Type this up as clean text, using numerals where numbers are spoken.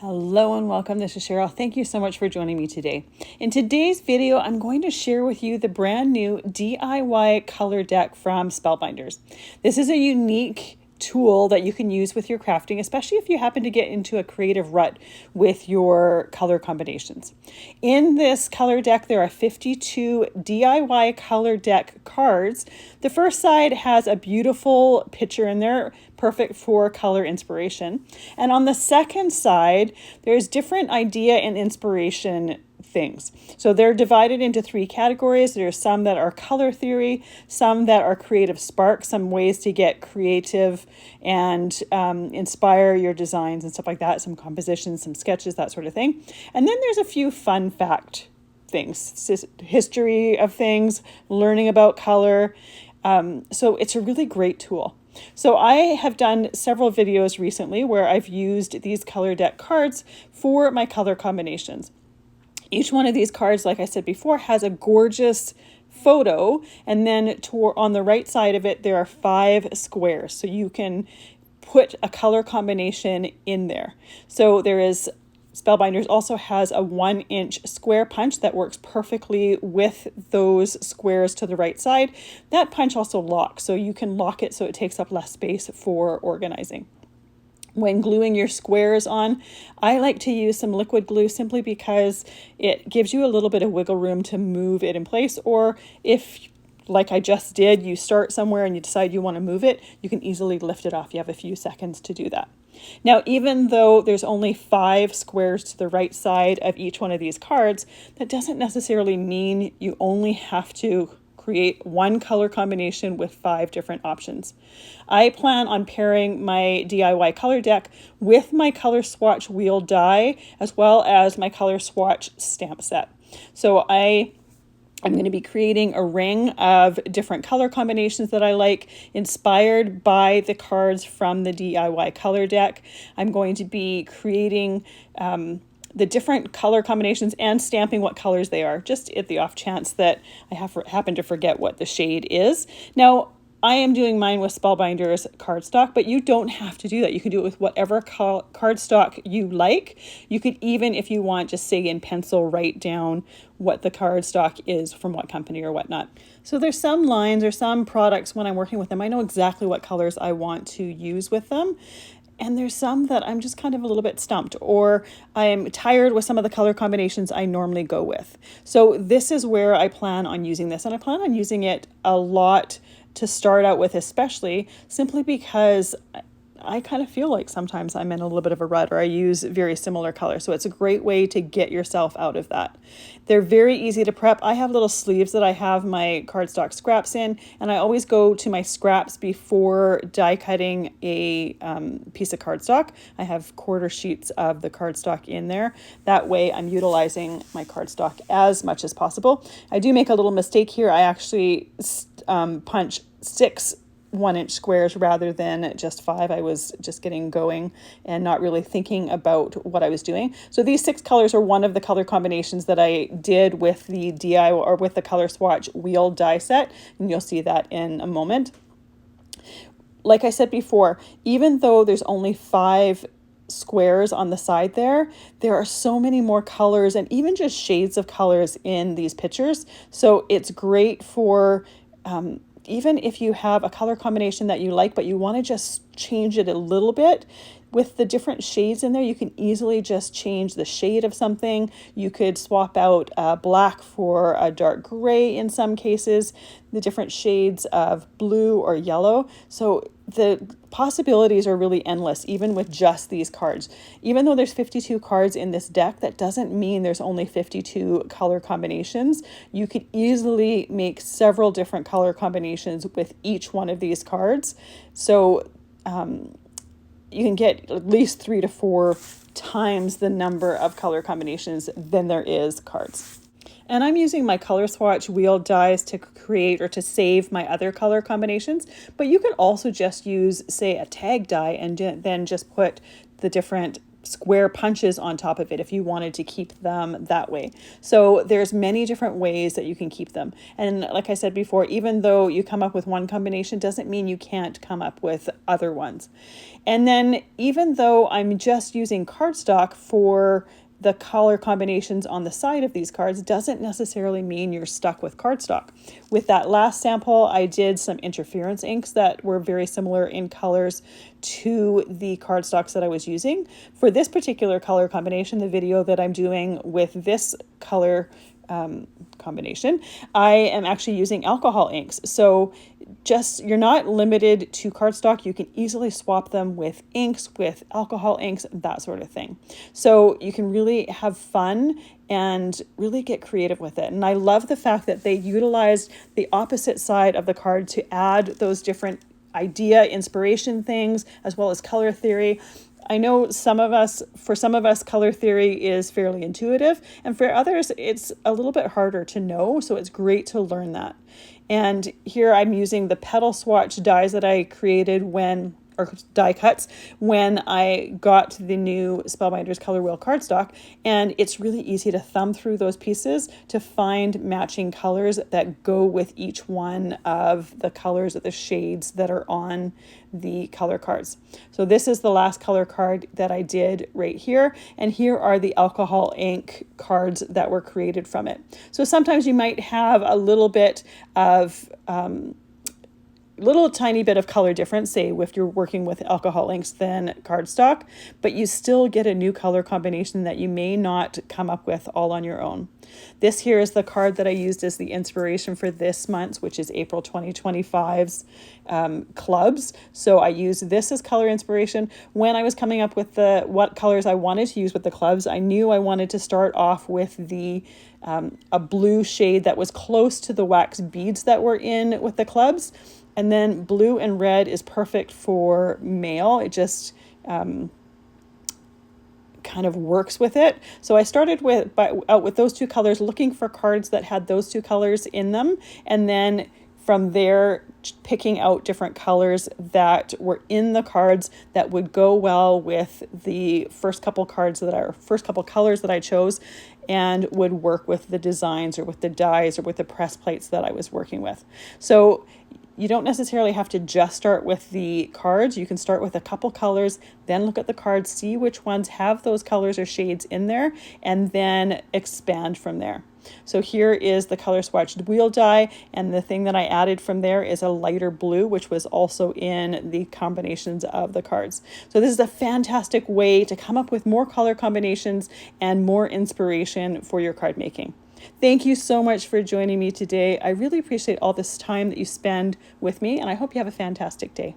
Hello and welcome. This is Cheryl. Thank you so much for joining me today. In today's video, I'm going to share with you the brand new DIY color deck from Spellbinders. This is a unique tool that you can use with your crafting, especially if you happen to get into a creative rut with your color combinations. In this color deck, there are 52 DIY color deck cards. The first side has a beautiful picture in there, perfect for color inspiration. And on the second side, there's different idea and inspiration things. So they're divided into three categories. There's some that are color theory, some that are creative spark, some ways to get creative and inspire your designs and stuff like that, some compositions, some sketches, that sort of thing. And then there's a few fun fact things, history of things, learning about color. So it's a really great tool. So I have done several videos recently where I've used these color deck cards for my color combinations. Each one of these cards, like I said before, has a gorgeous photo, and then on the right side of it, there are 5 squares. So you can put a color combination in there. So there is, Spellbinders also has a 1-inch square punch that works perfectly with those squares to the right side. That punch also locks, so you can lock it so it takes up less space for organizing. When gluing your squares on, I like to use some liquid glue simply because it gives you a little bit of wiggle room to move it in place. Or if, like I just did, you start somewhere and you decide you want to move it, you can easily lift it off. You have a few seconds to do that. Now, even though there's only 5 squares to the right side of each one of these cards, that doesn't necessarily mean you only have to create one color combination with 5 different options. I plan on pairing my DIY color deck with my color swatch wheel die, as well as my color swatch stamp set. So I'm going to be creating a ring of different color combinations that I like, inspired by the cards from the DIY color deck. I'm going to be creating the different color combinations and stamping what colors they are, just at the off chance that I happen to forget what the shade is. Now, I am doing mine with Spellbinders cardstock, but you don't have to do that. You can do it with whatever cardstock you like. You could even, if you want, just say in pencil, write down what the cardstock is from what company or whatnot. So there's some lines or some products when I'm working with them, I know exactly what colors I want to use with them. And there's some that I'm just kind of a little bit stumped, or I'm tired with some of the color combinations I normally go with. So this is where I plan on using this, and I plan on using it a lot to start out with, especially simply because I kind of feel like sometimes I'm in a little bit of a rut, or I use very similar colors. So it's a great way to get yourself out of that. They're very easy to prep. I have little sleeves that I have my cardstock scraps in, and I always go to my scraps before die cutting a piece of cardstock. I have quarter sheets of the cardstock in there. That way I'm utilizing my cardstock as much as possible. I do make a little mistake here. I actually punch 6 1-inch squares rather than just 5. I was just getting going and not really thinking about what I was doing. So these 6 colors are one of the color combinations that I did with the DIY or with the color swatch wheel die set, and you'll see that in a moment. Like I said before, even though there's only 5 squares on the side there are so many more colors and even just shades of colors in these pictures. So it's great for even if you have a color combination that you like, but you want to just change it a little bit. With the different shades in there, you can easily just change the shade of something. You could swap out black for a dark gray in some cases, the different shades of blue or yellow. So the possibilities are really endless, even with just these cards. Even though there's 52 cards in this deck, that doesn't mean there's only 52 color combinations. You could easily make several different color combinations with each one of these cards. So you can get at least 3 to 4 times the number of color combinations than there is cards. And I'm using my color swatch wheel dies to create or to save my other color combinations, but you could also just use, say, a tag die and then just put the different square punches on top of it if you wanted to keep them that way. So there's many different ways that you can keep them. And like I said before, even though you come up with one combination doesn't mean you can't come up with other ones. And then even though I'm just using cardstock for the color combinations on the side of these cards doesn't necessarily mean you're stuck with cardstock. With that last sample, I did some interference inks that were very similar in colors to the cardstocks that I was using. For this particular color combination, the video that I'm doing with this color combination, I am actually using alcohol inks. So you're not limited to cardstock. You can easily swap them with inks, with alcohol inks, that sort of thing. So you can really have fun and really get creative with it. And I love the fact that they utilized the opposite side of the card to add those different idea, inspiration things, as well as color theory. I know for some of us, color theory is fairly intuitive, and for others, it's a little bit harder to know, so it's great to learn that. And here I'm using the Petal swatch dies that I created or die cuts when I got the new Spellbinders Color Wheel cardstock, and it's really easy to thumb through those pieces to find matching colors that go with each one of the colors of the shades that are on the color cards. So this is the last color card that I did right here, and here are the alcohol ink cards that were created from it. So sometimes you might have a little bit of little tiny bit of color difference, say if you're working with alcohol inks than cardstock, but you still get a new color combination that you may not come up with all on your own. This here is the card that I used as the inspiration for this month's, which is April 2025's clubs. So I used this as color inspiration. When I was coming up with what colors I wanted to use with the clubs, I knew I wanted to start off with a blue shade that was close to the wax beads that were in with the clubs. And then blue and red is perfect for male. It just kind of works with it. So I started out with those two colors, looking for cards that had those two colors in them. And then from there, picking out different colors that were in the cards that would go well with the first couple colors that I chose and would work with the designs or with the dies or with the press plates that I was working with. So you don't necessarily have to just start with the cards. You can start with a couple colors, then look at the cards, see which ones have those colors or shades in there, and then expand from there. So here is the color swatched wheel die, and the thing that I added from there is a lighter blue, which was also in the combinations of the cards. So this is a fantastic way to come up with more color combinations and more inspiration for your card making. Thank you so much for joining me today. I really appreciate all this time that you spend with me, and I hope you have a fantastic day.